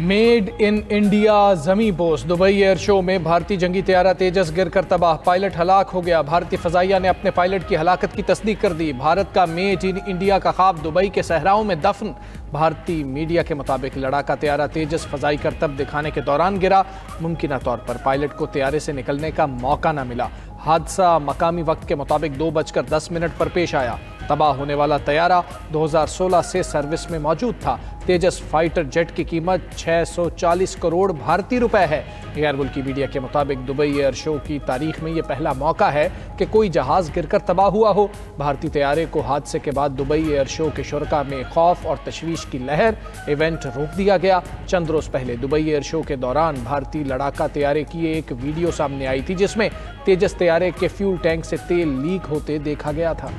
Made in India जमी post. Dubai air show में भारतीय जंगी तैयारा तेजस गिरकर तबाह, पायलट हलाक हो गया। भारतीय फजाइया ने अपने पायलट की हलाकत की तस्दीक कर दी। भारत का मेड इन इंडिया का ख्वाब दुबई के सहराओं में दफन। भारतीय मीडिया के मुताबिक लड़ाका तैयारा तेजस फजाई करतब दिखाने के दौरान गिरा। मुमकिन तौर पर पायलट को तैयारे से निकलने का मौका न मिला। हादसा मकामी वक्त के मुताबिक 2:10 पर पेश आया। तबाह होने वाला तैयारा 2016 से सर्विस में मौजूद था। तेजस फाइटर जेट की कीमत 640 करोड़ भारतीय रुपए है। गैर मुल्की मीडिया के मुताबिक दुबई एयर शो की तारीख में यह पहला मौका है कि कोई जहाज गिरकर तबाह हुआ हो। भारतीय तैयारे को हादसे के बाद दुबई एयर शो के शुरका में खौफ और तशवीश की लहर। इवेंट रोक दिया गया। चंद रोज पहले दुबई एयर शो के दौरान भारतीय लड़ाका तैयारे की एक वीडियो सामने आई थी, जिसमें तेजस तैयारे के फ्यूल टैंक से तेल लीक होते देखा गया था।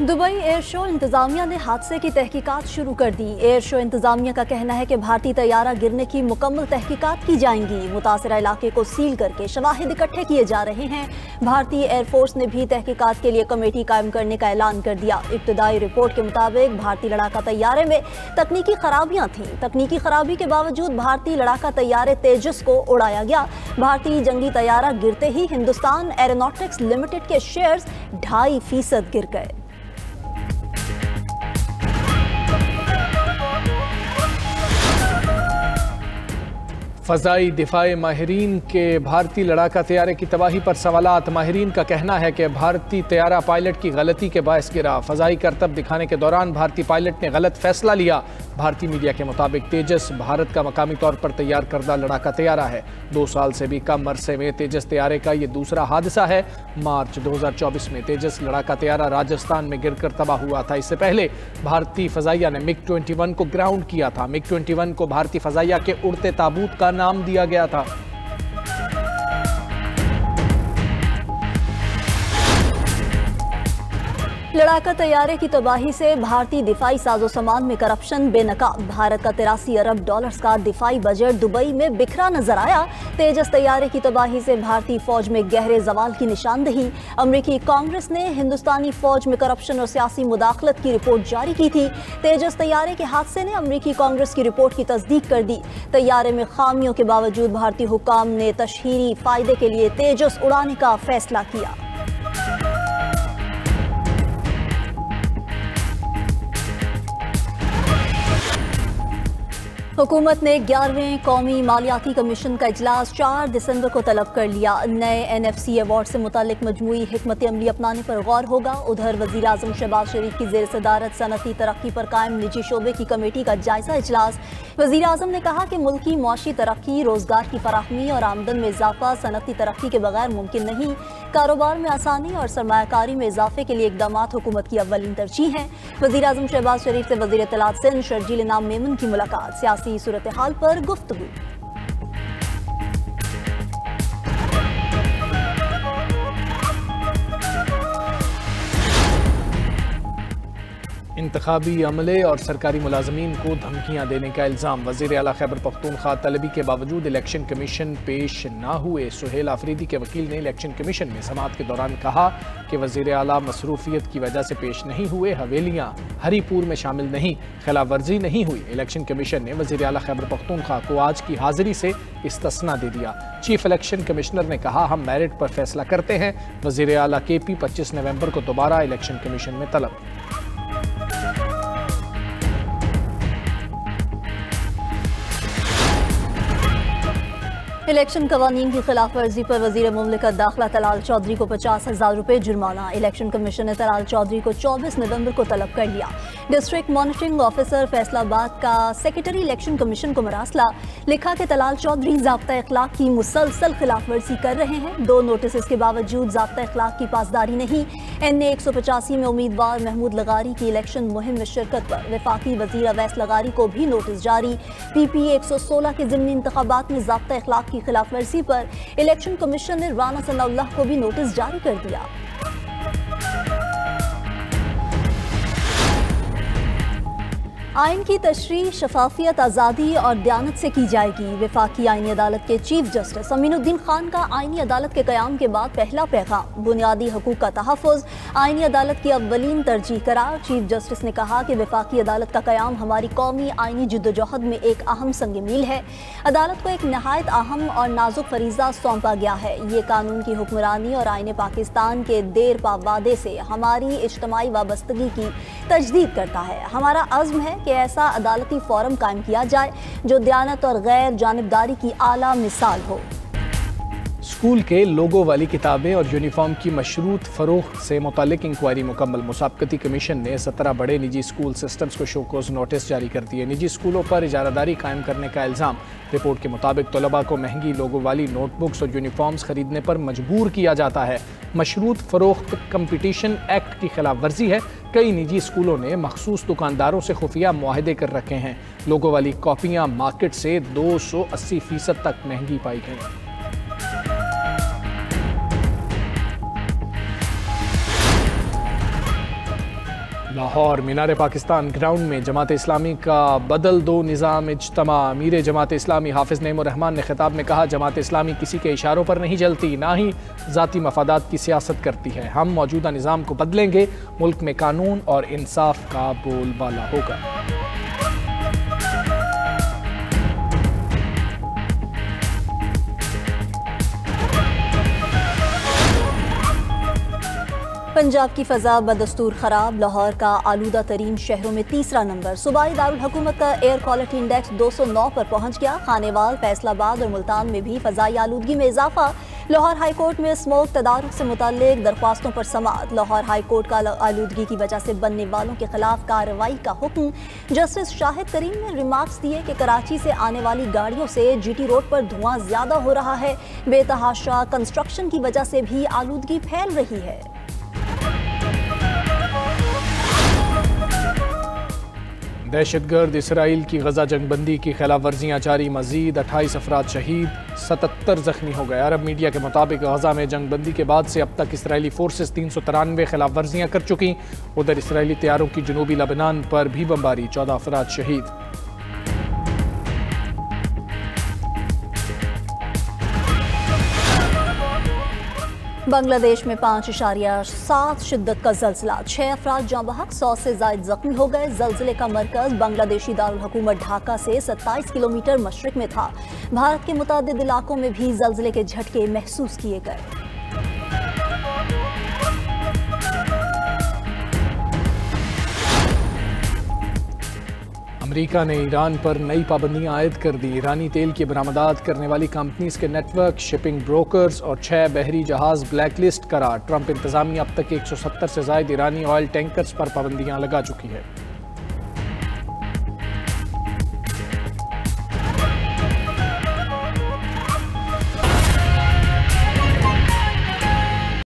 दुबई एयर शो इंतजामिया ने हादसे की तहकीकात शुरू कर दी। एयर शो इंतजामिया का कहना है कि भारतीय तैयारा गिरने की मुकम्मल तहकीकात की जाएंगी। मुतासरा इलाके को सील करके शवाहिद इकट्ठे किए जा रहे हैं। भारतीय एयरफोर्स ने भी तहकीकात के लिए कमेटी कायम करने का ऐलान कर दिया। इब्तदाई रिपोर्ट के मुताबिक भारतीय लड़ाका तैयारे में तकनीकी खराबियां थीं। तकनीकी खराबी के बावजूद भारतीय लड़ाका तैयारे तेजस को उड़ाया गया। भारतीय जंगी तैयारा गिरते ही हिंदुस्तान एरोनॉटिक्स लिमिटेड के शेयर्स 2.5% गिर गए। फ़ज़ाई दिफ़ाई माहिरीन के भारतीय लड़ाका तैयारे की तबाही पर सवालात। माहिरीन का कहना है कि भारतीय तैयारा पायलट की गलती के बायस गिरा। फ़ज़ाई करतब दिखाने के दौरान भारतीय पायलट ने गलत फैसला लिया। भारतीय मीडिया के मुताबिक तेजस भारत का मकामी तौर पर तैयार करदा लड़ाका तैयारा है। 2 साल से भी कम अरसे में तेजस तैयारे का ये दूसरा हादसा है। मार्च 2024 में तेजस लड़ाका तैयारा राजस्थान में गिरकर तबाह हुआ था। इससे पहले भारतीय फ़ज़ाइया ने MiG-21 को ग्राउंड किया था। MiG-21 को भारतीय फ़ज़ाइया के उड़ते ताबूत का नाम दिया गया था। लड़ाका तैयारे की तबाही से भारतीय दिफाई साजो सामान में करप्शन बेनकाब। भारत का 83 अरब डॉलर्स का दिफाई बजट दुबई में बिखरा नजर आया। तेजस तैयारे की तबाही से भारतीय फौज में गहरे जवाल की निशानदही। अमरीकी कांग्रेस ने हिंदुस्तानी फौज में करप्शन और सियासी मुदाखलत की रिपोर्ट जारी की थी। तेजस तैयारे के हादसे ने अमरीकी कांग्रेस की रिपोर्ट की तस्दीक कर दी। तैयारे में खामियों के बावजूद भारतीय हुक्काम ने तशहीरी फायदे के लिए तेजस उड़ाने का फैसला किया। हुकूमत ने 11वें कौमी मालियाती कमीशन का इजलास 4 दिसंबर को तलब कर लिया। नए NFC अवार्ड से मुतालिक मजमूई हिकमत अमली अपनाने पर गौर होगा। उधर वज़ीर आज़म शहबाज शरीफ की ज़ेर सदारत सनती तरक्की पर कायम निजी शोबे की कमेटी का जायजा इजलास। वज़ीर आज़म ने कहा कि मुल्की मुआशी तरक्की, रोजगार की फराहमी और आमदन में इजाफा सनती तरक्की के बगैर मुमकिन नहीं। कारोबार में आसानी और सरमायाकारी में इजाफे के लिए इकदामात हुकूमत की अव्वलीन तरजीह हैं। वज़ीर आज़म शहबाज शरीफ से वज़ीर इत्तलात सिंध शर्जील इनाम मेमन की मुलाकात। सियासी सूरत हाल पर गुफ्तगू। इंतखाबी अमले और सरकारी मुलाजमीन को धमकियां देने का इल्ज़ाम। वज़ीर आला खैबर पख्तूनख्वा तलबी के बावजूद इलेक्शन कमीशन पेश न हुए। सुहेल आफरीदी के वकील ने इलेक्शन कमीशन में समाअत के दौरान कहा कि वज़ीर आला मसरूफियत की वजह से पेश नहीं हुए। हवेलियां हरीपुर में शामिल नहीं, खिलाफ वर्जी नहीं हुई। इलेक्शन कमीशन ने वज़ीर आला खैबर पख्तूनख्वा को आज की हाजिरी से इस्तिस्ना दे दिया। चीफ इलेक्शन कमिश्नर ने कहा, हम मेरिट पर फैसला करते हैं। वज़ीर आला KP 25 नवंबर को दोबारा इलेक्शन कमीशन में तलब। इलेक्शन कवानीन की खिलाफ वर्जी पर वजीर मुमलिकत दाखिला तलाल चौधरी को 50,000 रुपये जुर्माना। इलेक्शन कमीशन ने तलाल चौधरी को 24 नवंबर को तलब कर लिया। डिस्ट्रिक्ट मॉनिटरिंग ऑफिसर फैसलाबाद का सेक्रेटरी इलेक्शन कमीशन को मरासला। लिखा कि तलाल चौधरी ज़ाब्ता इखलाक की मुसलसल खिलाफ वर्जी कर रहे हैं। 2 नोटिस के बावजूद ज़ाब्ता इखलाक की पासदारी नहीं। NA 185 में उम्मीदवार महमूद लगारी की इलेक्शन मुहिम में शिरकत पर वफाकी वजीर अवैस लगारी को भी नोटिस जारी। PP 116 के ज़िमनी इंतखाबात में ज़ाब्ता इखलाक की खिलाफ वर्जी पर इलेक्शन कमीशन ने राना सनाउल्लाह को भी नोटिस जारी कर दिया। आइन की तशरीह शफाफियत, आज़ादी और दयानत से की जाएगी। वफाकी आइनी अदालत के चीफ जस्टिस अमीनुद्दीन खान का आइनी अदालत के क़याम के बाद पहला पैगाम। बुनियादी हकूक़ का तहफ़्फ़ुज़ आइनी अदालत की अव्वलीन तरजीह करार। चीफ जस्टिस ने कहा कि वफाकी अदालत का क़याम हमारी कौमी आइनी जद्दोजहद में एक अहम संग मील है। अदालत को एक नहायत अहम और नाजुक फरीज़ा सौंपा गया है। ये कानून की हुक्मरानी और आइन पाकिस्तान के देर पा वादे से हमारी इज्तमाई वाबस्तगी की तजदीद करता है। हमारा अज़्म है कि ऐसा अदालती फोरम कायम किया जाए जो दयानत और गैर जानिबदारी की आला मिसाल हो। स्कूल के लोगों वाली किताबें और यूनिफॉर्म की मशरूत फ़रोख्त से मुताल्लिक़ इंक्वायरी मुकम्मल। मुसाबकती कमीशन ने 17 बड़े निजी स्कूल सिस्टम्स को शोकोज़ नोटिस जारी कर दिए। निजी स्कूलों पर इजारादारी कायम करने का इल्ज़ाम। रिपोर्ट के मुताबिक तलबा को महंगी लोगों वाली नोटबुक्स और यूनिफॉर्म्स खरीदने पर मजबूर किया जाता है। मशरूत फ़रोख्त कंपटीशन एक्ट की खिलाफ वर्जी है। कई निजी स्कूलों ने मखसूस दुकानदारों से खुफिया मुआहदे कर रखे हैं। लोगों वाली कॉपियाँ मार्केट से 280% तक महंगी पाई गई। लाहौर मीनार पाकिस्तान ग्राउंड में जमात इस्लामी का बदल दो निज़ाम इज्तमा। अमीर जमात इस्लामी हाफिज़ नईमुर रहमान ने खिताब में कहा, जमात इस्लामी किसी के इशारों पर नहीं चलती, ना ही ज़ाती मफादात की सियासत करती है। हम मौजूदा निज़ाम को बदलेंगे। मुल्क में कानून और इंसाफ का बोलबाला होगा। पंजाब की फ़ज़ा बदस्तूर ख़राब। लाहौर का आलूदा तरीन शहरों में तीसरा नंबर। सूबाई दारुल हुकूमत का एयर क्वालिटी इंडेक्स 209 पर पहुँच गया। खानेवाल, फैसलाबाद और मुल्तान में भी फ़ज़ाई आलूदगी में इजाफा। लाहौर हाई कोर्ट में स्मोक तदारुक से मुताल्लिक दरख्वास्तों पर समाअत। लाहौर हाई कोर्ट का आलूदगी की वजह से बनने वालों के खिलाफ कार्रवाई का हुक्म। जस्टिस शाहिद करीम ने रिमार्क्स दिए कि कराची से आने वाली गाड़ियों से GT रोड पर धुआं ज़्यादा हो रहा है। बेतहाशा कंस्ट्रक्शन की वजह से भी आलूदगी फैल रही है। दहशतगर्द इसराइल की गजा जंगबंदी की खिलाफ वर्जियाँ जारी। मजीद 28 अफराद शहीद, 77 जख्मी हो गए। अरब मीडिया के मुताबिक गजा में जंगबंदी के बाद से अब तक इसराइली फोर्सेस 393 खिलाफ वर्जियाँ कर चुकी। उधर इसराइली तैयारों की जनूबी लबनान पर भी बमबारी, 14 अफराद शहीद। बांग्लादेश में 5.7 शिद्दत का ज़ल्ज़ला, 6 अफराद जाँ बहक, 100 से ज़ायद ज़ख्मी हो गए। ज़ल्ज़ले का मरकज़ बांग्लादेशी दारुल हुकूमत ढाका से 27 किलोमीटर मशरिक में था। भारत के मुतादिद इलाकों में भी ज़ल्ज़ले के झटके महसूस किए गए। अमेरिका ने ईरान पर नई पाबंदियां आयद कर दी। ईरानी तेल की बरामदात करने वाली कंपनीज के नेटवर्क, शिपिंग ब्रोकर्स और 6 बहरी जहाज ब्लैक लिस्ट करार। ट्रंप इंतजामिया अब तक 170 से ज़ायद ईरानी ऑयल टैंकर्स पर पाबंदियां लगा चुकी है।